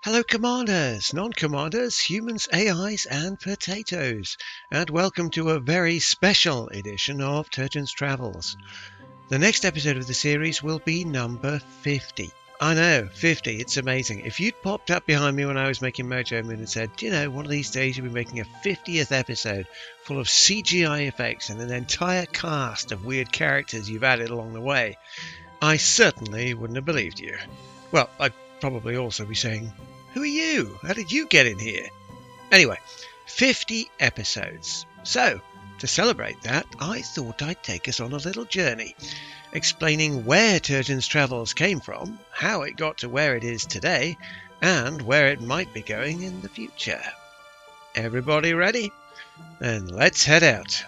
Hello commanders, non-commanders, humans, AIs and potatoes, and welcome to a very special edition of Turjan's Travels. The next episode of the series will be number 50. I know, 50, it's amazing. If you'd popped up behind me when I was making Mojo Moon and said, do you know, one of these days you'll be making a 50th episode full of CGI effects and an entire cast of weird characters you've added along the way, I certainly wouldn't have believed you. Well, I'd probably also be saying, who are you? How did you get in here? Anyway, 50 episodes. So, to celebrate that, I thought I'd take us on a little journey, explaining where Turjan's Travels came from, how it got to where it is today, and where it might be going in the future. Everybody ready? Then let's head out.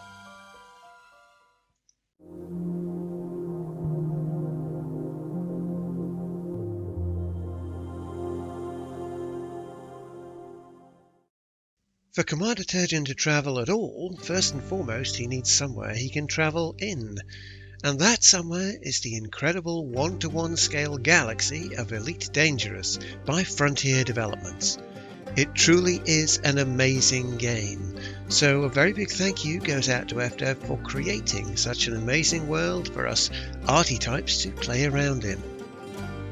For Commander Turjan to travel at all, first and foremost he needs somewhere he can travel in. And that somewhere is the incredible 1-to-1 scale galaxy of Elite Dangerous by Frontier Developments. It truly is an amazing game, so a very big thank you goes out to FDev for creating such an amazing world for us arty types to play around in.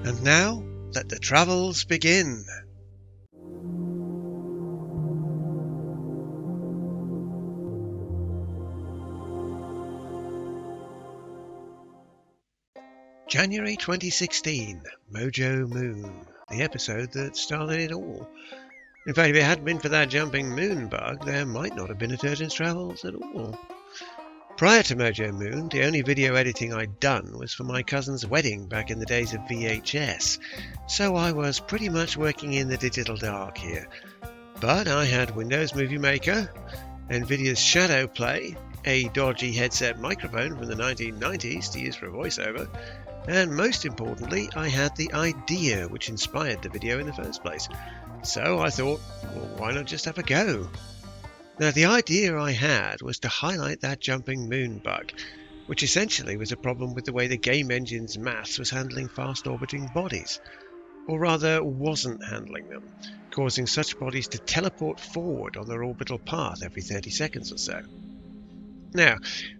And now, let the travels begin! January 2016, Mojo Moon, the episode that started it all. In fact, if it hadn't been for that jumping moon bug, there might not have been a Turjan's Travels at all. Prior to Mojo Moon, the only video editing I'd done was for my cousin's wedding back in the days of VHS, so I was pretty much working in the digital dark here. But I had Windows Movie Maker, Nvidia's Shadow Play, a dodgy headset microphone from the 1990s to use for a voiceover, and most importantly, I had the idea which inspired the video in the first place. So I thought, well, why not just have a go? Now, the idea I had was to highlight that jumping moon bug, which essentially was a problem with the way the game engine's maths was handling fast-orbiting bodies. Or rather, wasn't handling them, causing such bodies to teleport forward on their orbital path every 30 seconds or so. Now,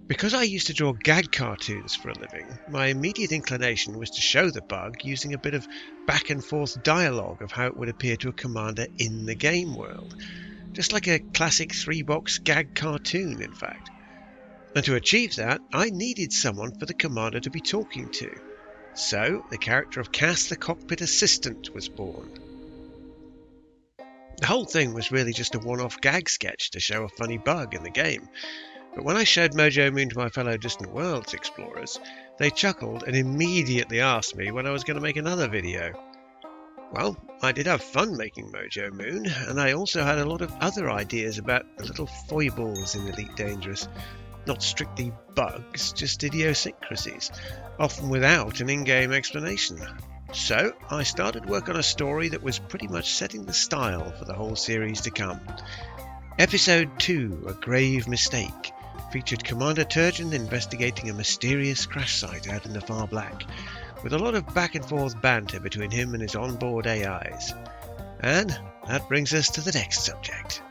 because I used to draw gag cartoons for a living, my immediate inclination was to show the bug using a bit of back and forth dialogue of how it would appear to a commander in the game world. Just like a classic 3-box gag cartoon, in fact. And to achieve that, I needed someone for the commander to be talking to. So, the character of Cass the Cockpit Assistant was born. The whole thing was really just a one-off gag sketch to show a funny bug in the game. But when I showed Mojo Moon to my fellow Distant Worlds explorers, they chuckled and immediately asked me when I was going to make another video. Well, I did have fun making Mojo Moon, and I also had a lot of other ideas about the little foibles in Elite Dangerous. Not strictly bugs, just idiosyncrasies, often without an in-game explanation. So, I started work on a story that was pretty much setting the style for the whole series to come. Episode 2, A Grave Mistake, featured Commander Turjan investigating a mysterious crash site out in the far black, with a lot of back and forth banter between him and his onboard AIs. And that brings us to the next subject.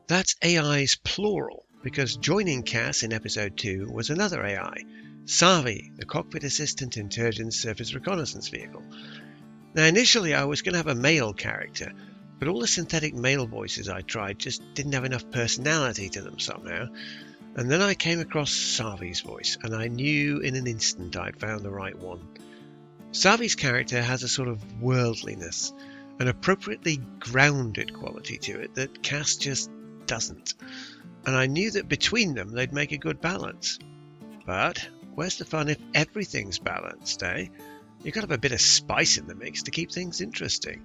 That's AIs plural, because joining Cass in episode 2 was another AI, Savi, the cockpit assistant in Turjan's surface reconnaissance vehicle. Now, initially I was going to have a male character, but all the synthetic male voices I tried just didn't have enough personality to them somehow. And then I came across Savi's voice, and I knew in an instant I'd found the right one. Savi's character has a sort of worldliness, an appropriately grounded quality to it that Cass just doesn't. And I knew that between them they'd make a good balance. But where's the fun if everything's balanced, eh? You've got to have a bit of spice in the mix to keep things interesting.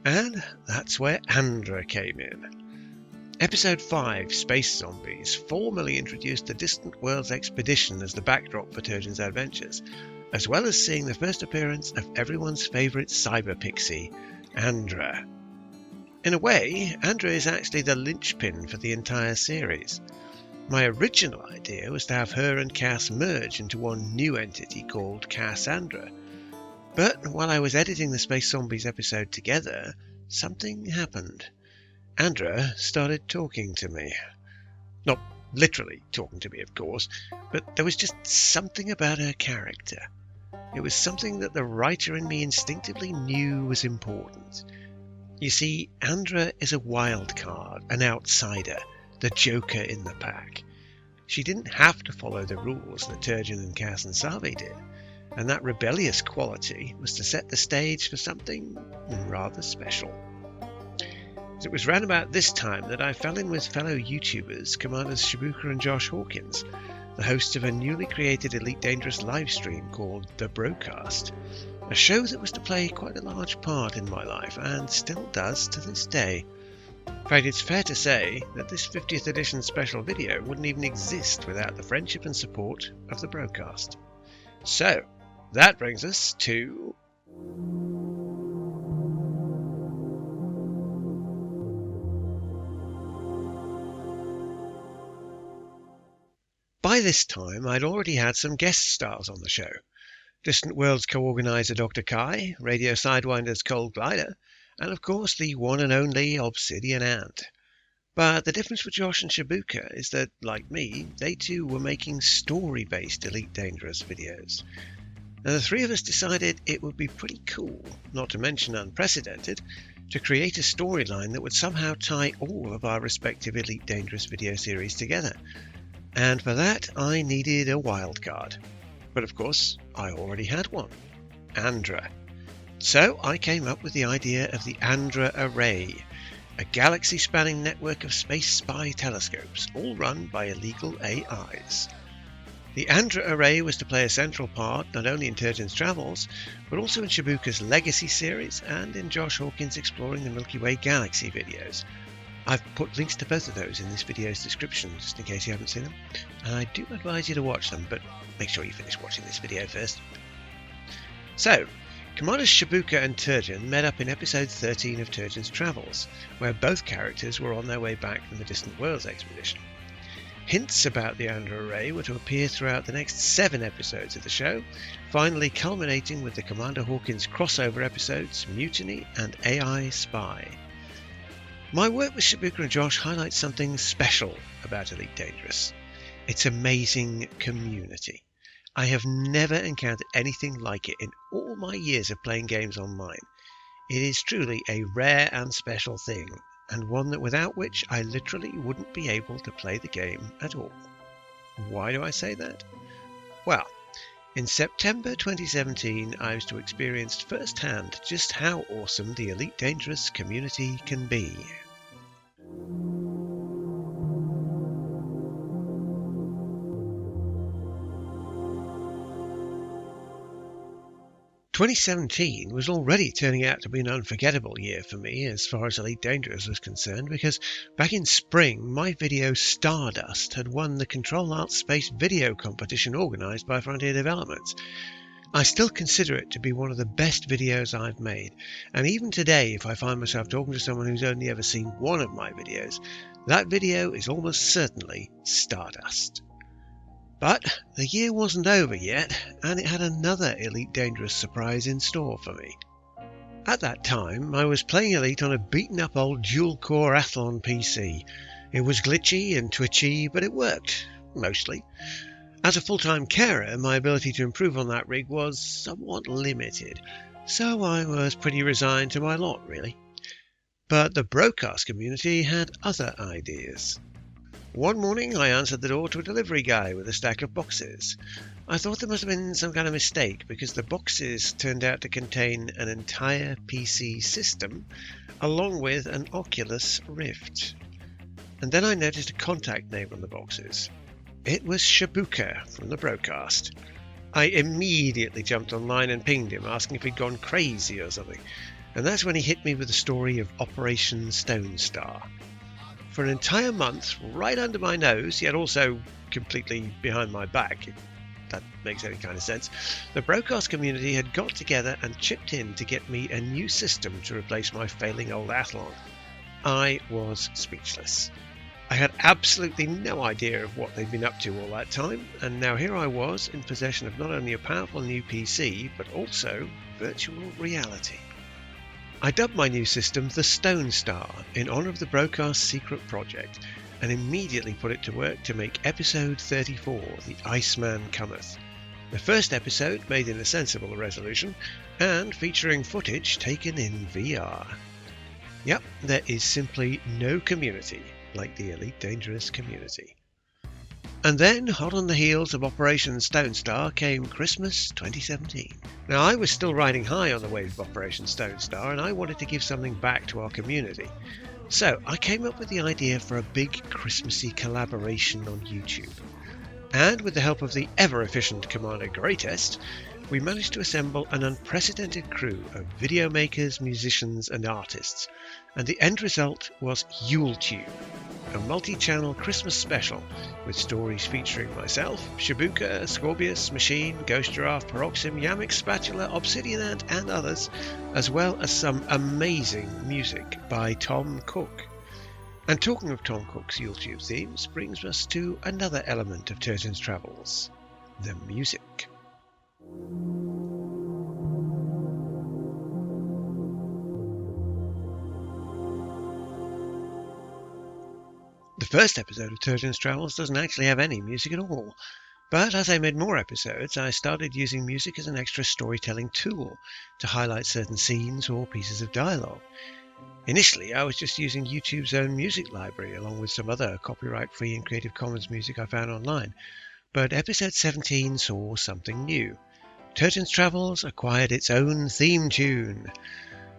And that's where Andrea came in. Episode 5, Space Zombies, formally introduced the Distant Worlds expedition as the backdrop for Turjan's adventures, as well as seeing the first appearance of everyone's favourite cyber pixie, Andrea. In a way, Andrea is actually the linchpin for the entire series. My original idea was to have her and Cass merge into one new entity called Cassandra. But while I was editing the Space Zombies episode together, something happened. Andrea started talking to me. Not literally talking to me, of course, but there was just something about her character. It was something that the writer in me instinctively knew was important. You see, Andrea is a wild card, an outsider, the joker in the pack. She didn't have to follow the rules that Turjan and Cass and Savi did, and that rebellious quality was to set the stage for something rather special. It was round about this time that I fell in with fellow YouTubers Kamata's Shabooka and Josh Hawkins, the hosts of a newly created Elite Dangerous livestream called The Broadcast, a show that was to play quite a large part in my life and still does to this day. In fact, it's fair to say that this 50th edition special video wouldn't even exist without the friendship and support of The Broadcast. So, that brings us to... By this time, I'd already had some guest stars on the show. Distant Worlds co-organizer Dr. Kai, Radio Sidewinder's Cold Glider, and of course the one and only Obsidian Ant. But the difference with Josh and Shabooka is that, like me, they too were making story-based Elite Dangerous videos. And the three of us decided it would be pretty cool, not to mention unprecedented, to create a storyline that would somehow tie all of our respective Elite Dangerous video series together. And for that, I needed a wildcard. But of course, I already had one. Andrea. So I came up with the idea of the Andrea Array, a galaxy-spanning network of space spy telescopes, all run by illegal AIs. The Andrea Array was to play a central part not only in Turjan's travels, but also in Shabooka's Legacy series and in Josh Hawkins' Exploring the Milky Way Galaxy videos. I've put links to both of those in this video's description, just in case you haven't seen them. And I do advise you to watch them, but make sure you finish watching this video first. So, Commanders Shabooka and Turjan met up in episode 13 of Turjan's Travels, where both characters were on their way back from the Distant Worlds expedition. Hints about the Andrea Array were to appear throughout the next 7 episodes of the show, finally culminating with the Commander Hawkins crossover episodes Mutiny and AI Spy. My work with Shabooka and Josh highlights something special about Elite Dangerous. Its amazing community. I have never encountered anything like it in all my years of playing games online. It is truly a rare and special thing, and one that without which I literally wouldn't be able to play the game at all. Why do I say that? Well, in September 2017, I was to experience firsthand just how awesome the Elite Dangerous community can be. 2017 was already turning out to be an unforgettable year for me as far as Elite Dangerous was concerned, because back in spring my video Stardust had won the Ctrl-Alt-Space video competition organised by Frontier Developments. I still consider it to be one of the best videos I've made, and even today if I find myself talking to someone who's only ever seen one of my videos, that video is almost certainly Stardust. But the year wasn't over yet, and it had another Elite Dangerous surprise in store for me. At that time, I was playing Elite on a beaten-up old dual-core Athlon PC. It was glitchy and twitchy, but it worked, mostly. As a full-time carer, my ability to improve on that rig was somewhat limited, so I was pretty resigned to my lot, really. But the broadcast community had other ideas. One morning I answered the door to a delivery guy with a stack of boxes. I thought there must have been some kind of mistake, because the boxes turned out to contain an entire PC system along with an Oculus Rift. And then I noticed a contact name on the boxes. It was Shabooka from the broadcast. I immediately jumped online and pinged him, asking if he'd gone crazy or something. And that's when he hit me with the story of Operation Stone Star. For an entire month, right under my nose, yet also completely behind my back, if that makes any kind of sense, the broadcast community had got together and chipped in to get me a new system to replace my failing old Athlon. I was speechless. I had absolutely no idea of what they'd been up to all that time, and now here I was in possession of not only a powerful new PC, but also virtual reality. I dubbed my new system the Stone Star in honour of the Broadcast secret project, and immediately put it to work to make episode 34, The Iceman Cometh. The first episode made in a sensible resolution, and featuring footage taken in VR. Yep, there is simply no community like the Elite Dangerous community. And then, hot on the heels of Operation Stone Star, came Christmas 2017. Now, I was still riding high on the wave of Operation Stone Star, and I wanted to give something back to our community. So, I came up with the idea for a big Christmassy collaboration on YouTube. And with the help of the ever-efficient Commander Greatest, we managed to assemble an unprecedented crew of video makers, musicians and artists, and the end result was YuleTube, a multi-channel Christmas special with stories featuring myself, Shabooka, Ascorbius, Machine, Ghost Giraffe, Paroxysm, Yamik, Spatula, Obsidian Ant and others, as well as some amazing music by Tom Cook. And talking of Tom Cook's YuleTube themes brings us to another element of Turjan's travels, the music. The first episode of Turjan's Travels doesn't actually have any music at all, but as I made more episodes, I started using music as an extra storytelling tool to highlight certain scenes or pieces of dialogue. Initially, I was just using YouTube's own music library along with some other copyright-free and Creative Commons music I found online, but episode 17 saw something new. Turjan's Travels acquired its own theme tune.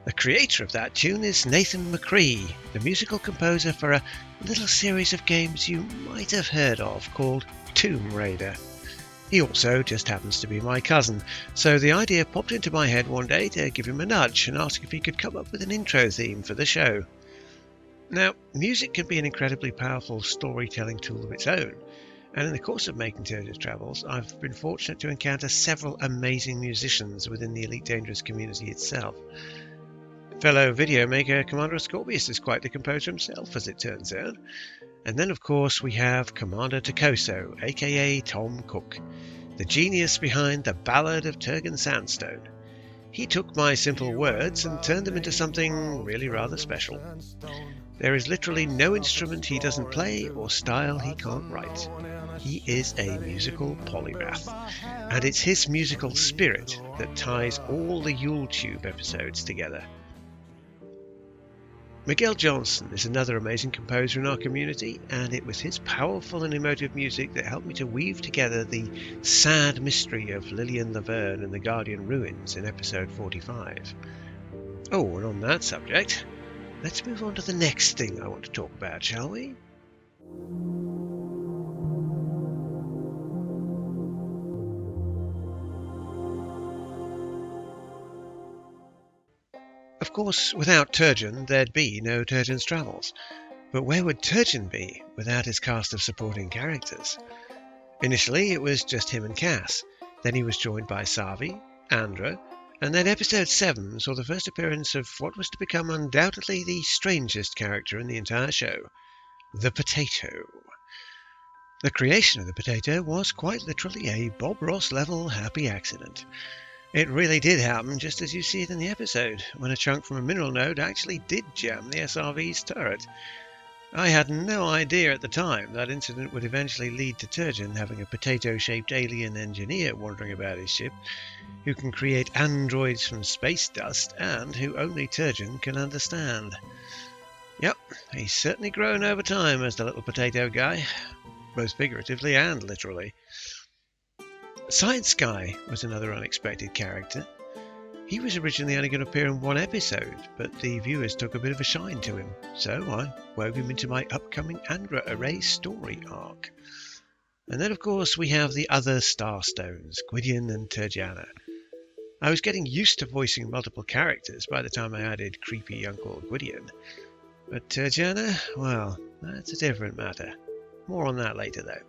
The creator of that tune is Nathan McCree, the musical composer for a little series of games you might have heard of called Tomb Raider. He also just happens to be my cousin, so the idea popped into my head one day to give him a nudge and ask if he could come up with an intro theme for the show. Now, music can be an incredibly powerful storytelling tool of its own, and in the course of making Turjan's Travels, I've been fortunate to encounter several amazing musicians within the Elite Dangerous community itself. Fellow video maker Commander Ascorbius is quite the composer himself, as it turns out. And then, of course, we have Commander ToCoSo, aka Tom Cook, the genius behind the Ballad of Turgan Sandstone. He took my simple words and turned them into something really rather special. There is literally no instrument he doesn't play or style he can't write. He is a musical polymath, and it's his musical spirit that ties all the YuleTube episodes together. Miguel Johnson is another amazing composer in our community, and it was his powerful and emotive music that helped me to weave together the sad mystery of Lillian Laverne and the Guardian Ruins in episode 45. Oh, and on that subject, let's move on to the next thing I want to talk about, shall we? Of course, without Turjan, there'd be no Turjan's Travels. But where would Turjan be without his cast of supporting characters? Initially, it was just him and Cass. Then he was joined by Savi, Andrea, and then episode 7 saw the first appearance of what was to become undoubtedly the strangest character in the entire show, the Potato. The creation of the Potato was quite literally a Bob Ross-level happy accident. It really did happen just as you see it in the episode, when a chunk from a mineral node actually did jam the SRV's turret. I had no idea at the time that incident would eventually lead to Turjan having a potato-shaped alien engineer wandering about his ship, who can create androids from space dust and who only Turjan can understand. Yep, he's certainly grown over time as the little potato guy, both figuratively and literally. Science Guy was another unexpected character. He was originally only going to appear in one episode, but the viewers took a bit of a shine to him, so I wove him into my upcoming Andrea Array story arc. And then, of course, we have the other Starstones, Gwydion and Turjana. I was getting used to voicing multiple characters by the time I added creepy Uncle Gwydion. But Turjana, well, that's a different matter. More on that later, though.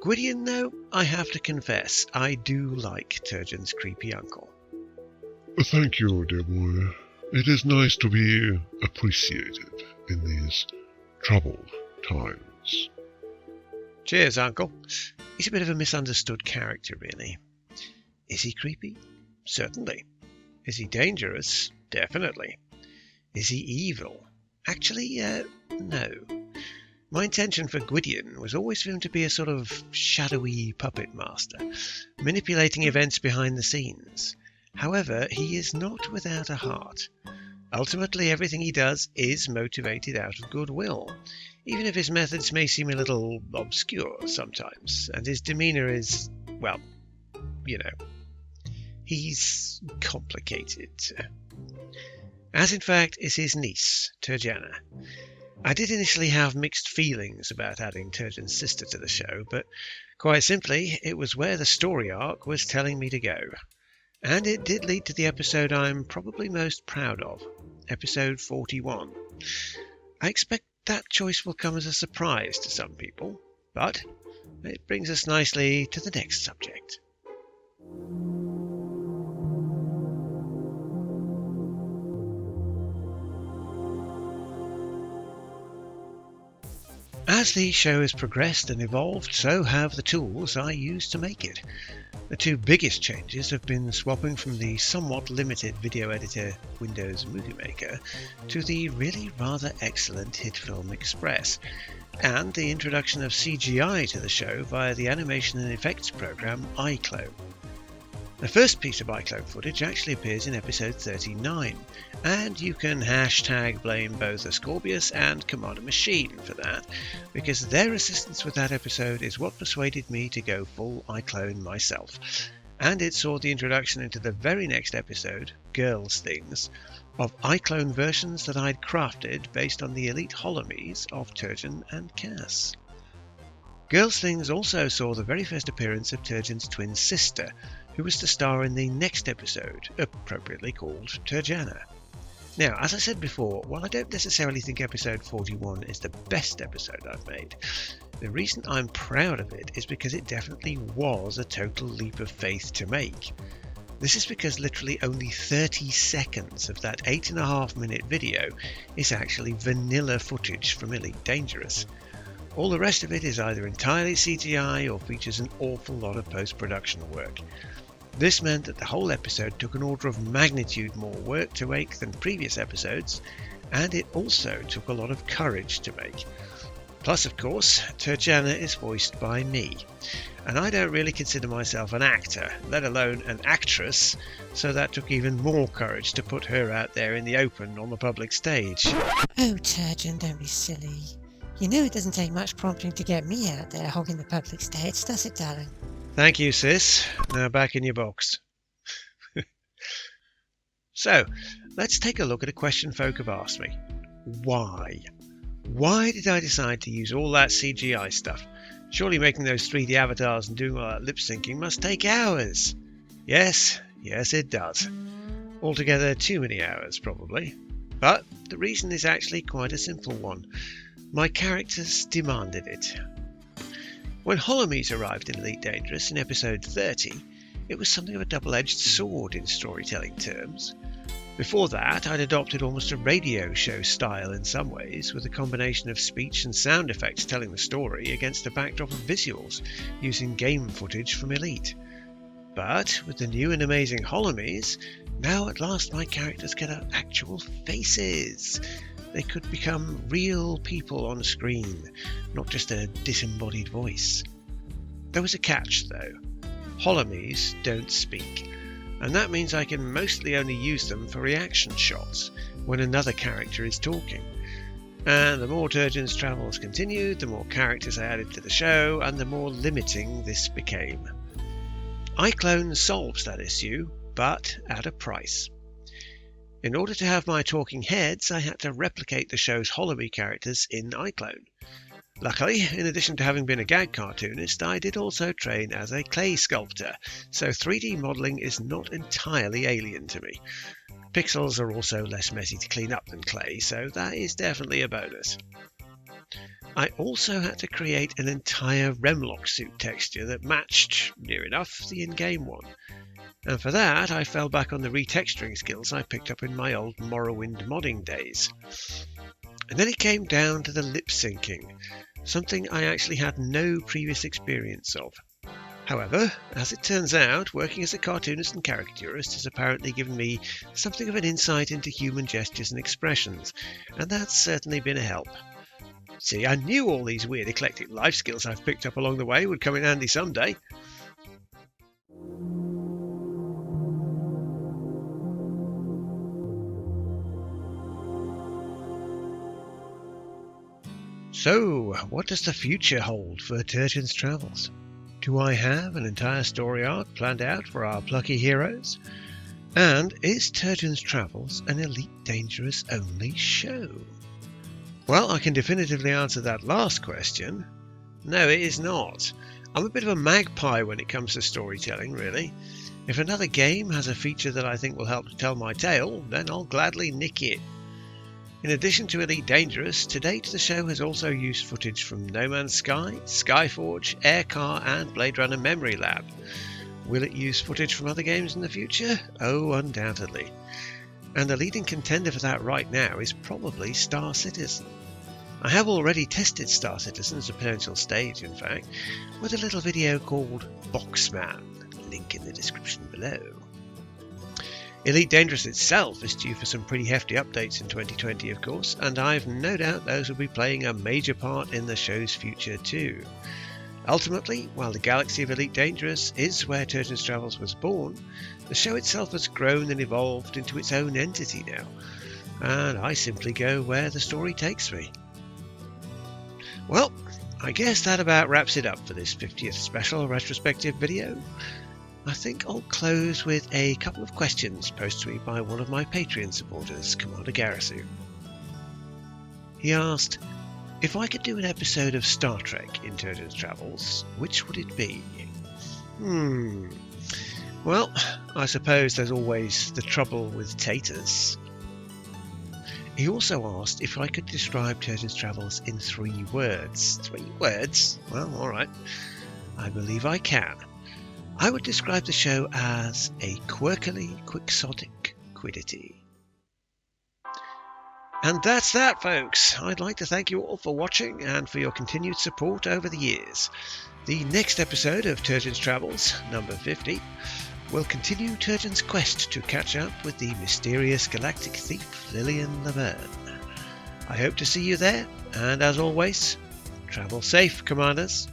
Gwydion, though, I have to confess, I do like Turjan's creepy uncle. Thank you, dear boy. It is nice to be appreciated in these troubled times. Cheers, Uncle. He's a bit of a misunderstood character, really. Is he creepy? Certainly. Is he dangerous? Definitely. Is he evil? Actually, no. My intention for Gwydion was always for him to be a sort of shadowy puppet master, manipulating events behind the scenes. However, he is not without a heart. Ultimately, everything he does is motivated out of goodwill, even if his methods may seem a little obscure sometimes, and his demeanour is, well, you know, he's complicated. As in fact is his niece, Turjana. I did initially have mixed feelings about adding Turjan's sister to the show, but quite simply, it was where the story arc was telling me to go. And it did lead to the episode I'm probably most proud of, episode 41. I expect that choice will come as a surprise to some people, but it brings us nicely to the next subject. As the show has progressed and evolved, so have the tools I use to make it. The two biggest changes have been swapping from the somewhat limited video editor Windows Movie Maker to the really rather excellent HitFilm Express, and the introduction of CGI to the show via the animation and effects program iClone. The first piece of iClone footage actually appears in episode 39, and you can hashtag blame both Ascorbius and Kamata Machine for that, because their assistance with that episode is what persuaded me to go full iClone myself, and it saw the introduction into the very next episode, Girls Things, of iClone versions that I'd crafted based on the elite holomies of Turjan and Cass. Girls Things also saw the very first appearance of Turjan's twin sister, who was to star in the next episode, appropriately called Turjana. Now, as I said before, while I don't necessarily think episode 41 is the best episode I've made, the reason I'm proud of it is because it definitely was a total leap of faith to make. This is because literally only 30 seconds of that 8.5-minute video is actually vanilla footage from Elite Dangerous. All the rest of it is either entirely CGI or features an awful lot of post-production work. This meant that the whole episode took an order of magnitude more work to make than previous episodes, and it also took a lot of courage to make. Plus, of course, Turjana is voiced by me, and I don't really consider myself an actor, let alone an actress, so that took even more courage to put her out there in the open on the public stage. Oh, Turjan, don't be silly. You know it doesn't take much prompting to get me out there hogging the public stage, does it, darling? Thank you, sis. Now back in your box. So, let's take a look at a question folk have asked me. Why? Why did I decide to use all that CGI stuff? Surely making those 3D avatars and doing all that lip syncing must take hours. Yes, it does. Altogether too many hours, probably. But the reason is actually quite a simple one. My characters demanded it. When holomies arrived in Elite Dangerous in episode 30, it was something of a double-edged sword in storytelling terms. Before that, I'd adopted almost a radio show style in some ways, with a combination of speech and sound effects telling the story against a backdrop of visuals, using game footage from Elite. But with the new and amazing holomies, now at last my characters get actual faces. They could become real people on screen, not just a disembodied voice. There was a catch, though. Holomies don't speak, and that means I can mostly only use them for reaction shots when another character is talking. And the more Turjan's travels continued, the more characters I added to the show, and the more limiting this became. iClone solves that issue, but at a price. In order to have my talking heads, I had to replicate the show's holomy characters in iClone. Luckily, in addition to having been a gag cartoonist, I did also train as a clay sculptor, so 3D modelling is not entirely alien to me. Pixels are also less messy to clean up than clay, so that is definitely a bonus. I also had to create an entire Remlock suit texture that matched, near enough, the in-game one. And for that, I fell back on the retexturing skills I picked up in my old Morrowind modding days. And then it came down to the lip syncing, something I actually had no previous experience of. However, as it turns out, working as a cartoonist and caricaturist has apparently given me something of an insight into human gestures and expressions, and that's certainly been a help. See, I knew all these weird eclectic life skills I've picked up along the way would come in handy someday. So, what does the future hold for Turjan's travels? Do I have an entire story arc planned out for our plucky heroes? And is Turjan's Travels an Elite Dangerous only show? Well, I can definitively answer that last question. No, it is not. I'm a bit of a magpie when it comes to storytelling, really. If another game has a feature that I think will help to tell my tale, then I'll gladly nick it. In addition to Elite Dangerous, to date the show has also used footage from No Man's Sky, Skyforge, Aircar and Blade Runner Memory Lab. Will it use footage from other games in the future? Oh, undoubtedly. And the leading contender for that right now is probably Star Citizen. I have already tested Star Citizen as a potential stage, in fact, with a little video called Boxman, link in the description below. Elite Dangerous itself is due for some pretty hefty updates in 2020, of course, and I've no doubt those will be playing a major part in the show's future too. Ultimately, while the galaxy of Elite Dangerous is where Turjan's Travels was born, the show itself has grown and evolved into its own entity now, and I simply go where the story takes me. Well, I guess that about wraps it up for this 50th special retrospective video. I think I'll close with a couple of questions posed to me by one of my Patreon supporters, Kamata. He asked, if I could do an episode of Star Trek in Turjan's Travels, which would it be? Well, I suppose there's always the trouble with taters. He also asked if I could describe Turjan's Travels in 3 words. 3 words? Well, alright. I believe I can. I would describe the show as a quirkily quixotic quiddity. And that's that, folks. I'd like to thank you all for watching and for your continued support over the years. The next episode of Turjan's Travels, number 50, will continue Turjan's quest to catch up with the mysterious galactic thief Lillian Laverne. I hope to see you there, and as always, travel safe, Commanders.